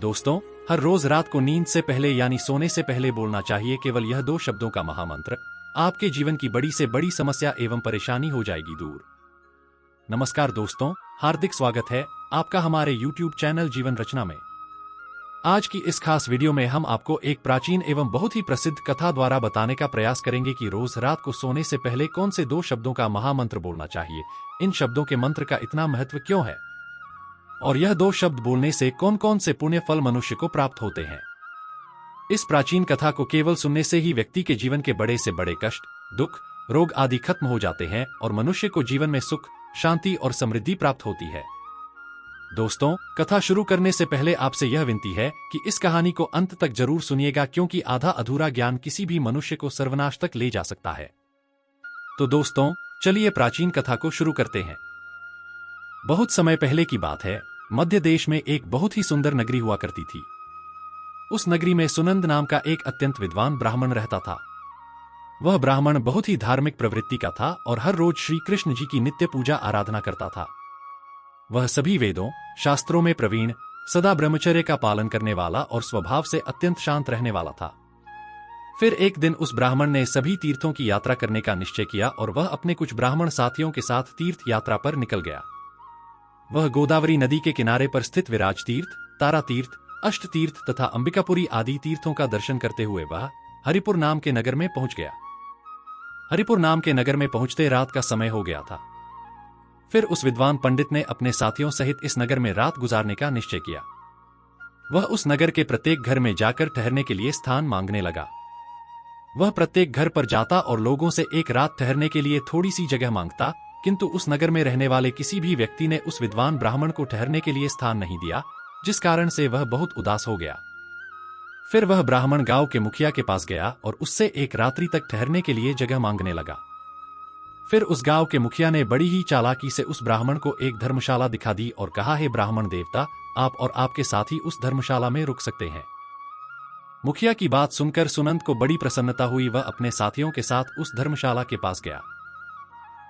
दोस्तों, हर रोज रात को नींद से पहले यानी सोने से पहले बोलना चाहिए केवल यह 2 शब्दों का महामंत्र। आपके जीवन की बड़ी से बड़ी समस्या एवं परेशानी हो जाएगी दूर। नमस्कार दोस्तों, हार्दिक स्वागत है आपका हमारे YouTube चैनल जीवन रचना में। आज की इस खास वीडियो में हम आपको एक प्राचीन एवं बहुत ही प्रसिद्ध कथा द्वारा बताने का प्रयास करेंगे कि रोज रात को सोने से पहले कौन से 2 शब्दों का महामंत्र बोलना चाहिए, इन शब्दों के मंत्र का इतना महत्व क्यों है और यह 2 शब्द बोलने से कौन कौन से पुण्य फल मनुष्य को प्राप्त होते हैं। इस प्राचीन कथा को केवल सुनने से ही व्यक्ति के जीवन के बड़े से बड़े कष्ट, दुख, रोग आदि खत्म हो जाते हैं और मनुष्य को जीवन में सुख, शांति और समृद्धि प्राप्त होती है। दोस्तों, कथा शुरू करने से पहले आपसे यह विनती है कि इस कहानी को अंत तक जरूर सुनिएगा, क्योंकि आधा अधूरा ज्ञान किसी भी मनुष्य को सर्वनाश तक ले जा सकता है। तो दोस्तों, चलिए प्राचीन कथा को शुरू करते हैं। बहुत समय पहले की बात है, मध्य देश में एक बहुत ही सुंदर नगरी हुआ करती थी। उस नगरी में सुनंद नाम का एक अत्यंत विद्वान ब्राह्मण रहता था। वह ब्राह्मण बहुत ही धार्मिक प्रवृत्ति का था और हर रोज श्री कृष्ण जी की नित्य पूजा आराधना करता था। वह सभी वेदों, शास्त्रों में प्रवीण, सदा ब्रह्मचर्य का पालन करने वाला और स्वभाव से अत्यंत शांत रहने वाला था। फिर एक दिन उस ब्राह्मण ने सभी तीर्थों की यात्रा करने का निश्चय किया और वह अपने कुछ ब्राह्मण साथियों के साथ तीर्थ यात्रा पर निकल गया। वह गोदावरी नदी के किनारे पर स्थित विराज तीर्थ, तारा तीर्थ, अष्ट तीर्थ तथा अंबिकापुरी आदि तीर्थों का दर्शन करते हुए वह हरिपुर नाम के नगर में पहुंच गया। हरिपुर नाम के नगर में पहुंचते रात का समय हो गया था। फिर उस विद्वान पंडित ने अपने साथियों सहित इस नगर में रात गुजारने का निश्चय किया। वह उस नगर के प्रत्येक घर में जाकर ठहरने के लिए स्थान मांगने लगा। वह प्रत्येक घर पर जाता और लोगों से एक रात ठहरने के लिए थोड़ी सी जगह मांगता, किंतु उस नगर में रहने वाले किसी भी व्यक्ति ने उस विद्वान ब्राह्मण को ठहरने के लिए स्थान नहीं दिया, जिस कारण से वह बहुत उदास हो गया। फिर वह ब्राह्मण गांव के मुखिया के पास गया और उससे एक रात्रि तक ठहरने के लिए जगह मांगने लगा। फिर उस गांव के मुखिया ने बड़ी ही चालाकी से उस ब्राह्मण को एक धर्मशाला दिखा दी और कहा, हे ब्राह्मण देवता, आप और आपके साथी उस धर्मशाला में रुक सकते हैं। मुखिया की बात सुनकर सुनंद को बड़ी प्रसन्नता हुई। वह अपने साथियों के साथ उस धर्मशाला के पास गया।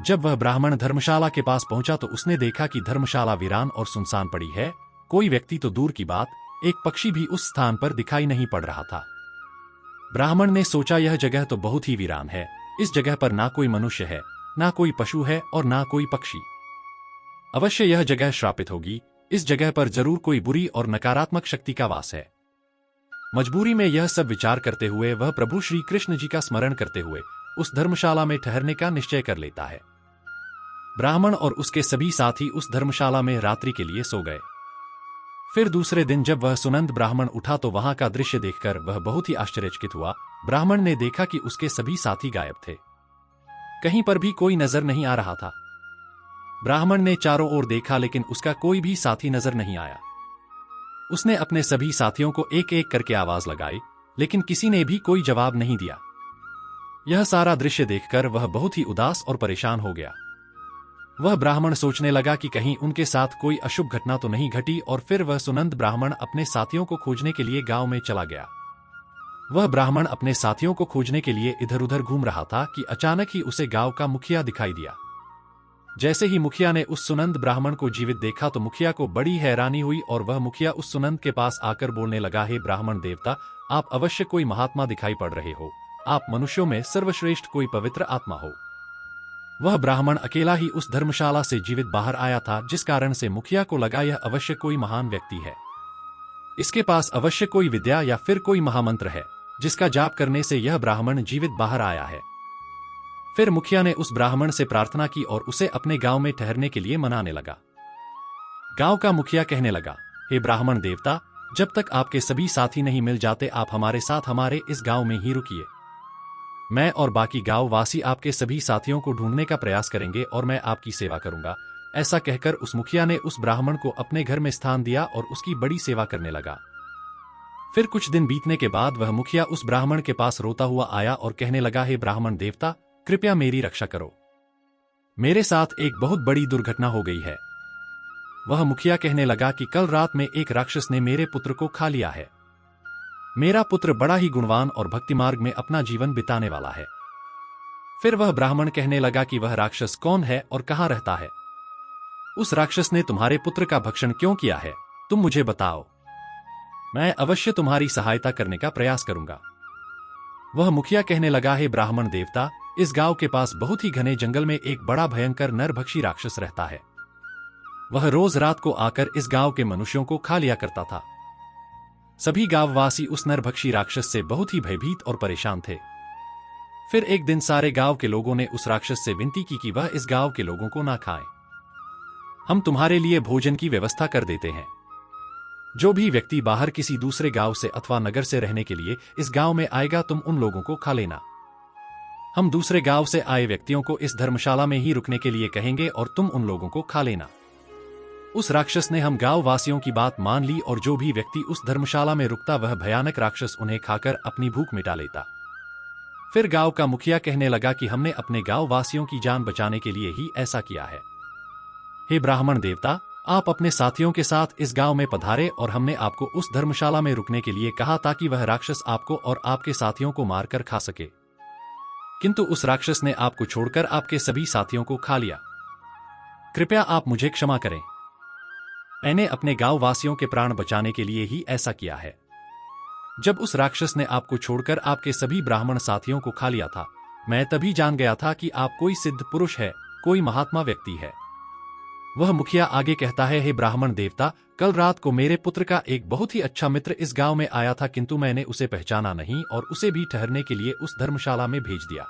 जब वह ब्राह्मण धर्मशाला के पास पहुंचा तो उसने देखा कि धर्मशाला वीरान और सुनसान पड़ी है। कोई व्यक्ति तो दूर की बात, एक पक्षी भी उस स्थान पर दिखाई नहीं पड़ रहा था। ब्राह्मण ने सोचा, यह जगह तो बहुत ही वीरान है। इस जगह पर ना कोई मनुष्य है, ना कोई पशु है और ना कोई पक्षी। अवश्य यह जगह श्रापित होगी। इस जगह पर जरूर कोई बुरी और नकारात्मक शक्ति का वास है। मजबूरी में यह सब विचार करते हुए वह प्रभु श्री कृष्ण जी का स्मरण करते हुए उस धर्मशाला में ठहरने का निश्चय कर लेता है। ब्राह्मण और उसके सभी साथी उस धर्मशाला में रात्रि के लिए सो गए। फिर दूसरे दिन जब वह सुनंद ब्राह्मण उठा तो वहां का दृश्य देखकर वह बहुत ही आश्चर्यचकित हुआ। ब्राह्मण ने देखा कि उसके सभी साथी गायब थे। कहीं पर भी कोई नजर नहीं आ रहा था। ब्राह्मण ने चारों ओर देखा, लेकिन उसका कोई भी साथी नजर नहीं आया। उसने अपने सभी साथियों को एक एक करके आवाज लगाई, लेकिन किसी ने भी कोई जवाब नहीं दिया। यह सारा दृश्य देखकर वह बहुत ही उदास और परेशान हो गया। वह ब्राह्मण सोचने लगा कि कहीं उनके साथ कोई अशुभ घटना तो नहीं घटी, और फिर वह सुनंद ब्राह्मण अपने साथियों को खोजने के लिए गांव में चला गया। वह ब्राह्मण अपने साथियों को खोजने के लिए इधर उधर घूम रहा था कि अचानक ही उसे गांव का मुखिया दिखाई दिया। जैसे ही मुखिया ने उस सुनंद ब्राह्मण को जीवित देखा तो मुखिया को बड़ी हैरानी हुई और वह मुखिया उस सुनंद के पास आकर बोलने लगा, हे ब्राह्मण देवता, आप अवश्य कोई महात्मा दिखाई पड़ रहे हो। आप मनुष्यों में सर्वश्रेष्ठ कोई पवित्र आत्मा हो। वह ब्राह्मण अकेला ही उस धर्मशाला से जीवित बाहर आया था, जिस कारण से मुखिया को लगा यह अवश्य कोई महान व्यक्ति है। इसके पास अवश्य कोई विद्या या फिर कोई महामंत्र है, जिसका जाप करने से यह ब्राह्मण जीवित बाहर आया है। फिर मुखिया ने उस ब्राह्मण से प्रार्थना की और उसे अपने गांव में ठहरने के लिए मनाने लगा। गांव का मुखिया कहने लगा, हे ब्राह्मण देवता, जब तक आपके सभी साथी नहीं मिल जाते आप हमारे साथ हमारे इस गांव में ही रुकिए। मैं और बाकी गांव वासी आपके सभी साथियों को ढूंढने का प्रयास करेंगे और मैं आपकी सेवा करूंगा। ऐसा कहकर उस मुखिया ने उस ब्राह्मण को अपने घर में स्थान दिया और उसकी बड़ी सेवा करने लगा। फिर कुछ दिन बीतने के बाद वह मुखिया उस ब्राह्मण के पास रोता हुआ आया और कहने लगा, हे ब्राह्मण देवता, कृपया मेरी रक्षा करो। मेरे साथ एक बहुत बड़ी दुर्घटना हो गई है। वह मुखिया कहने लगा कि कल रात में एक राक्षस ने मेरे पुत्र को खा लिया है। मेरा पुत्र बड़ा ही गुणवान और भक्ति मार्ग में अपना जीवन बिताने वाला है। फिर वह ब्राह्मण कहने लगा कि वह राक्षस कौन है और कहाँ रहता है। उस राक्षस ने तुम्हारे पुत्र का भक्षण क्यों किया है, तुम मुझे बताओ। मैं अवश्य तुम्हारी सहायता करने का प्रयास करूंगा। वह मुखिया कहने लगा, हे ब्राह्मण देवता, इस गांव के पास बहुत ही घने जंगल में एक बड़ा भयंकर नरभक्षी राक्षस रहता है। वह रोज रात को आकर इस गांव के मनुष्यों को खा लिया करता था। सभी गांववासी उस नरभक्षी राक्षस से बहुत ही भयभीत और परेशान थे। फिर एक दिन सारे गांव के लोगों ने उस राक्षस से विनती की कि वह इस गांव के लोगों को ना खाए। हम तुम्हारे लिए भोजन की व्यवस्था कर देते हैं। जो भी व्यक्ति बाहर किसी दूसरे गांव से अथवा नगर से रहने के लिए इस गांव में आएगा, तुम उन लोगों को खा लेना। हम दूसरे गांव से आए व्यक्तियों को इस धर्मशाला में ही रुकने के लिए कहेंगे और तुम उन लोगों को खा लेना। उस राक्षस ने हम गांव वासियों की बात मान ली और जो भी व्यक्ति उस धर्मशाला में रुकता वह भयानक राक्षस उन्हें खाकर अपनी भूख मिटा लेता। फिर गांव का मुखिया कहने लगा कि हमने अपने गांव वासियों की जान बचाने के लिए ही ऐसा किया है। हे ब्राह्मण देवता, आप अपने साथियों के साथ इस गांव में पधारे और हमने आपको उस धर्मशाला में रुकने के लिए कहा ताकि वह राक्षस आपको और आपके साथियों को मारकर खा सके, किंतु उस राक्षस ने आपको छोड़कर आपके सभी साथियों को खा लिया। कृपया आप मुझे क्षमा करें। मैंने अपने गांव वासियों के प्राण बचाने के लिए ही ऐसा किया है। जब उस राक्षस ने आपको छोड़कर आपके सभी ब्राह्मण साथियों को खा लिया था, मैं तभी जान गया था कि आप कोई सिद्ध पुरुष है, कोई महात्मा व्यक्ति है। वह मुखिया आगे कहता है, हे ब्राह्मण देवता, कल रात को मेरे पुत्र का एक बहुत ही अच्छा मित्र इस गांव में आया था, किंतु मैंने उसे पहचाना नहीं और उसे भी ठहरने के लिए उस धर्मशाला में भेज दिया।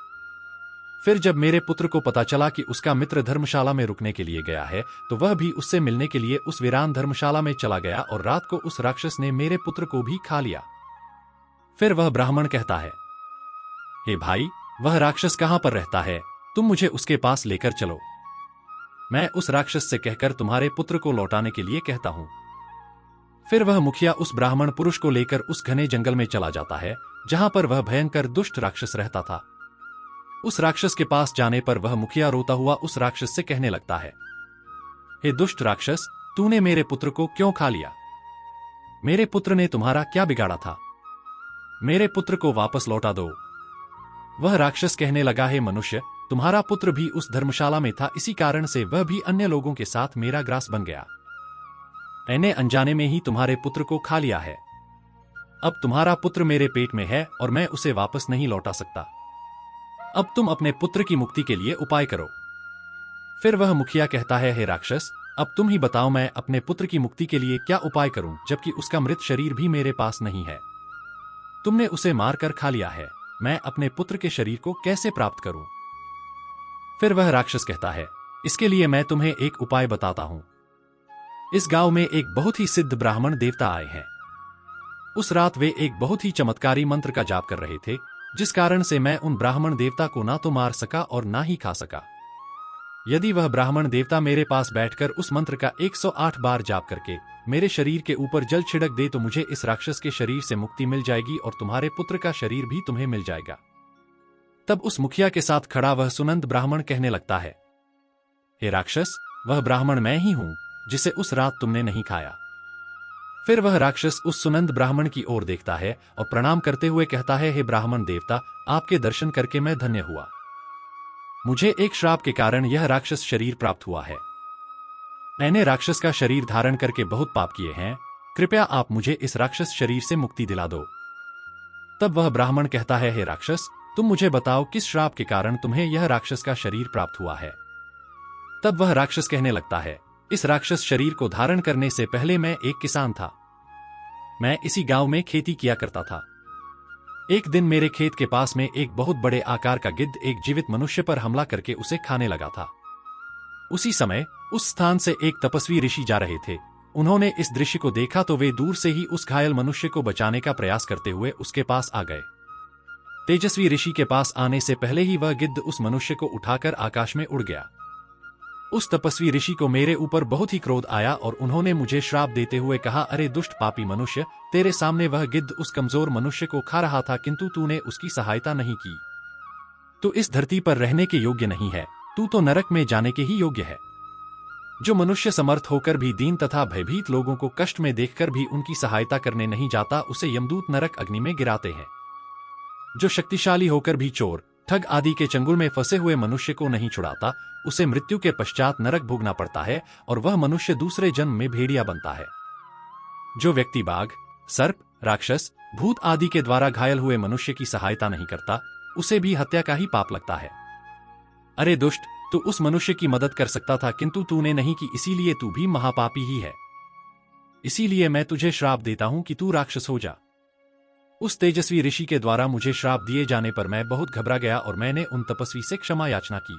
फिर जब मेरे पुत्र को पता चला कि उसका मित्र धर्मशाला में रुकने के लिए गया है, तो वह भी उससे मिलने के लिए उस वीरान धर्मशाला में चला गया और रात को उस राक्षस ने मेरे पुत्र को भी खा लिया। फिर वह ब्राह्मण कहता है, हे भाई, वह राक्षस कहां पर रहता है? तुम मुझे उसके पास लेकर चलो। मैं उस राक्षस से कहकर तुम्हारे पुत्र को लौटाने के लिए कहता हूं। फिर वह मुखिया उस ब्राह्मण पुरुष को लेकर उस घने जंगल में चला जाता है जहां पर वह भयंकर दुष्ट राक्षस रहता था। उस राक्षस के पास जाने पर वह मुखिया रोता हुआ उस राक्षस से कहने लगता है, हे दुष्ट राक्षस, तूने मेरे पुत्र को क्यों खा लिया? मेरे पुत्र ने तुम्हारा क्या बिगाड़ा था? मेरे पुत्र को वापस लौटा दो। वह राक्षस कहने लगा, हे मनुष्य, तुम्हारा पुत्र भी उस धर्मशाला में था, इसी कारण से वह भी अन्य लोगों के साथ मेरा ग्रास बन गया। मैंने अनजाने में ही तुम्हारे पुत्र को खा लिया है। अब तुम्हारा पुत्र मेरे पेट में है और मैं उसे वापस नहीं लौटा सकता। अब तुम अपने पुत्र की मुक्ति के लिए उपाय करो। फिर वह मुखिया कहता है, हे राक्षस, अब तुम ही बताओ मैं अपने पुत्र की मुक्ति के लिए क्या उपाय करूं, जबकि उसका मृत शरीर भी मेरे पास नहीं है। तुमने उसे मारकर खा लिया है, मैं अपने पुत्र के शरीर को कैसे प्राप्त करूं? फिर वह राक्षस कहता है, इसके लिए मैं तुम्हें एक उपाय बताता हूं। इस गांव में एक बहुत ही सिद्ध ब्राह्मण देवता आए हैं। उस रात वे एक बहुत ही चमत्कारी मंत्र का जाप कर रहे थे, जिस कारण से मैं उन ब्राह्मण देवता को ना तो मार सका और ना ही खा सका। यदि वह ब्राह्मण देवता मेरे पास बैठकर उस मंत्र का 108 बार जाप करके मेरे शरीर के ऊपर जल छिड़क दे तो मुझे इस राक्षस के शरीर से मुक्ति मिल जाएगी और तुम्हारे पुत्र का शरीर भी तुम्हें मिल जाएगा। तब उस मुखिया के साथ खड़ा वह सुनंद ब्राह्मण कहने लगता है, हे राक्षस, वह ब्राह्मण मैं ही हूं जिसे उस रात तुमने नहीं खाया। फिर वह राक्षस उस सुनंद ब्राह्मण की ओर देखता है और प्रणाम करते हुए कहता है, हे ब्राह्मण देवता, आपके दर्शन करके मैं धन्य हुआ। मुझे एक श्राप के कारण यह राक्षस शरीर प्राप्त हुआ है। मैंने राक्षस का शरीर धारण करके बहुत पाप किए हैं, कृपया आप मुझे इस राक्षस शरीर से मुक्ति दिला दो। तब वह ब्राह्मण कहता है, हे राक्षस, तुम मुझे बताओ किस श्राप के कारण तुम्हें यह राक्षस का शरीर प्राप्त हुआ है। तब वह राक्षस कहने लगता है, इस राक्षस शरीर को धारण करने से पहले मैं एक किसान था। मैं इसी गांव में खेती किया करता था। एक दिन मेरे खेत के पास में एक बहुत बड़े आकार का गिद्ध एक जीवित मनुष्य पर हमला करके उसे खाने लगा था। उसी समय उस स्थान से एक तपस्वी ऋषि जा रहे थे। उन्होंने इस दृश्य को देखा तो वे दूर से ही उस घायल मनुष्य को बचाने का प्रयास करते हुए उसके पास आ गए। तेजस्वी ऋषि के पास आने से पहले ही वह गिद्ध उस मनुष्य को उठाकर आकाश में उड़ गया। उस तपस्वी ऋषि को मेरे ऊपर बहुत ही क्रोध आया और उन्होंने मुझे श्राप देते हुए कहा, अरे दुष्ट पापी मनुष्य, तेरे सामने वह गिद्ध उस कमजोर मनुष्य को खा रहा था, किंतु तूने उसकी सहायता नहीं की। तू इस धरती पर रहने के योग्य नहीं है, तू तो नरक में जाने के ही योग्य है। जो मनुष्य समर्थ होकर भी दीन तथा भयभीत लोगों को कष्ट में देखकर भी उनकी सहायता करने नहीं जाता, उसे यमदूत नरक अग्नि में गिराते हैं। जो शक्तिशाली होकर भी चोर, ठग आदि के चंगुल में फंसे हुए मनुष्य को नहीं छुड़ाता, उसे मृत्यु के पश्चात नरक भोगना पड़ता है और वह मनुष्य दूसरे जन्म में भेड़िया बनता है। जो व्यक्ति बाघ, सर्प, राक्षस, भूत आदि के द्वारा घायल हुए मनुष्य की सहायता नहीं करता, उसे भी हत्या का ही पाप लगता है। अरे दुष्ट, तू उस मनुष्य की मदद कर सकता था किंतु तूने नहीं की, इसीलिए तू भी महापापी ही है। इसीलिए मैं तुझे श्राप देता हूं कि तू राक्षस हो जा। उस तेजस्वी ऋषि के द्वारा मुझे श्राप दिए जाने पर मैं बहुत घबरा गया और मैंने उन तपस्वी से क्षमा याचना की।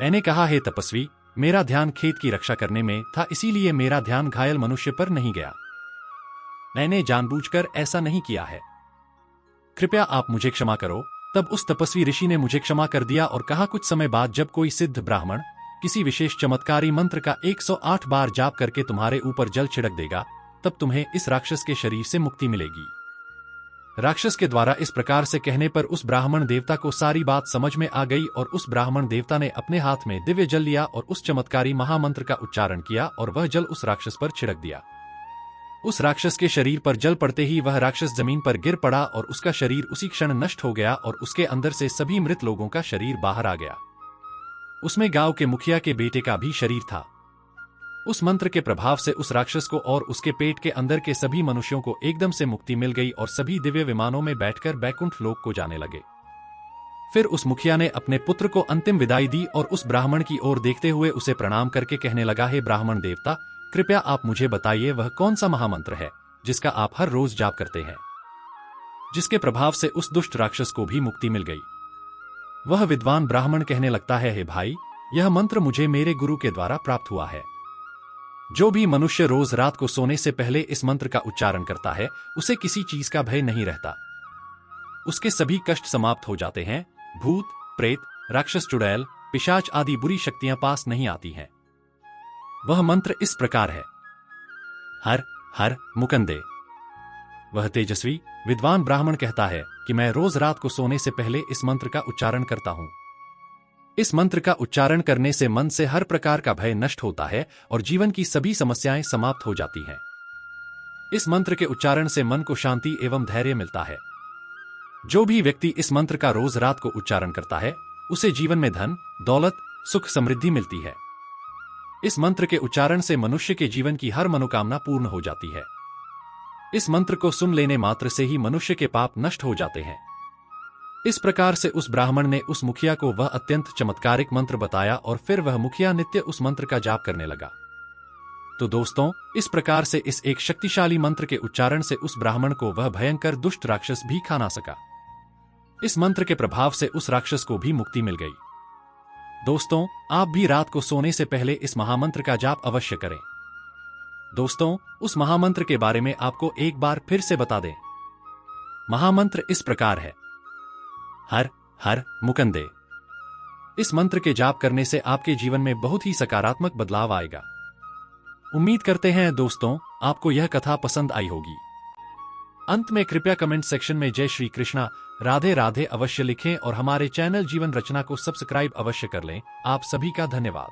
मैंने कहा, हे तपस्वी, मेरा ध्यान खेत की रक्षा करने में था, इसीलिए मेरा ध्यान घायल मनुष्य पर नहीं गया। मैंने जानबूझकर ऐसा नहीं किया है। कृपया आप मुझे क्षमा करो। तब उस तपस्वी ऋषि ने मुझे क्षमा कर दिया और कहा, कुछ समय बाद जब कोई सिद्ध ब्राह्मण किसी विशेष चमत्कारी मंत्र का 108 बार जाप करके तुम्हारे ऊपर जल छिड़क देगा, तब तुम्हें इस राक्षस के शरीर से मुक्ति मिलेगी। राक्षस के द्वारा इस प्रकार से कहने पर उस ब्राह्मण देवता को सारी बात समझ में आ गई और उस ब्राह्मण देवता ने अपने हाथ में दिव्य जल लिया और उस चमत्कारी महामंत्र का उच्चारण किया और वह जल उस राक्षस पर छिड़क दिया। उस राक्षस के शरीर पर जल पड़ते ही वह राक्षस जमीन पर गिर पड़ा और उसका शरीर उसी क्षण नष्ट हो गया और उसके अंदर से सभी मृत लोगों का शरीर बाहर आ गया। उसमें गांव के मुखिया के बेटे का भी शरीर था। उस मंत्र के प्रभाव से उस राक्षस को और उसके पेट के अंदर के सभी मनुष्यों को एकदम से मुक्ति मिल गई और सभी दिव्य विमानों में बैठकर बैकुंठ लोक को जाने लगे। फिर उस मुखिया ने अपने पुत्र को अंतिम विदाई दी और उस ब्राह्मण की ओर देखते हुए उसे प्रणाम करके कहने लगा, हे ब्राह्मण देवता, कृपया आप मुझे बताइए वह कौन सा महामंत्र है जिसका आप हर रोज जाप करते हैं, जिसके प्रभाव से उस दुष्ट राक्षस को भी मुक्ति मिल गई। वह विद्वान ब्राह्मण कहने लगता है, हे भाई, यह मंत्र मुझे मेरे गुरु के द्वारा प्राप्त हुआ है। जो भी मनुष्य रोज रात को सोने से पहले इस मंत्र का उच्चारण करता है, उसे किसी चीज का भय नहीं रहता। उसके सभी कष्ट समाप्त हो जाते हैं। भूत, प्रेत, राक्षस, चुड़ैल, पिशाच आदि बुरी शक्तियां पास नहीं आती हैं। वह मंत्र इस प्रकार है, हर हर मुकंदे। वह तेजस्वी विद्वान ब्राह्मण कहता है कि मैं रोज रात को सोने से पहले इस मंत्र का उच्चारण करता हूं। इस मंत्र का उच्चारण करने से मन से हर प्रकार का भय नष्ट होता है और जीवन की सभी समस्याएं समाप्त हो जाती हैं। इस मंत्र के उच्चारण से मन को शांति एवं धैर्य मिलता है। जो भी व्यक्ति इस मंत्र का रोज रात को उच्चारण करता है, उसे जीवन में धन, दौलत, सुख, समृद्धि मिलती है। इस मंत्र के उच्चारण से मनुष्य के जीवन की हर मनोकामना पूर्ण हो जाती है। इस मंत्र को सुन लेने मात्र से ही मनुष्य के पाप नष्ट हो जाते हैं। इस प्रकार से उस ब्राह्मण ने उस मुखिया को वह अत्यंत चमत्कारिक मंत्र बताया और फिर वह मुखिया नित्य उस मंत्र का जाप करने लगा। तो दोस्तों, इस प्रकार से इस एक शक्तिशाली मंत्र के उच्चारण से उस ब्राह्मण को वह भयंकर दुष्ट राक्षस भी खा ना सका। इस मंत्र के प्रभाव से उस राक्षस को भी मुक्ति मिल गई। दोस्तों, आप भी रात को सोने से पहले इस महामंत्र का जाप अवश्य करें। दोस्तों, उस महामंत्र के बारे में आपको एक बार फिर से बता दें। महामंत्र इस प्रकार है, हर हर मुकंदे। इस मंत्र के जाप करने से आपके जीवन में बहुत ही सकारात्मक बदलाव आएगा। उम्मीद करते हैं दोस्तों, आपको यह कथा पसंद आई होगी। अंत में कृपया कमेंट सेक्शन में जय श्री कृष्णा, राधे राधे अवश्य लिखें और हमारे चैनल जीवन रचना को सब्सक्राइब अवश्य कर लें। आप सभी का धन्यवाद।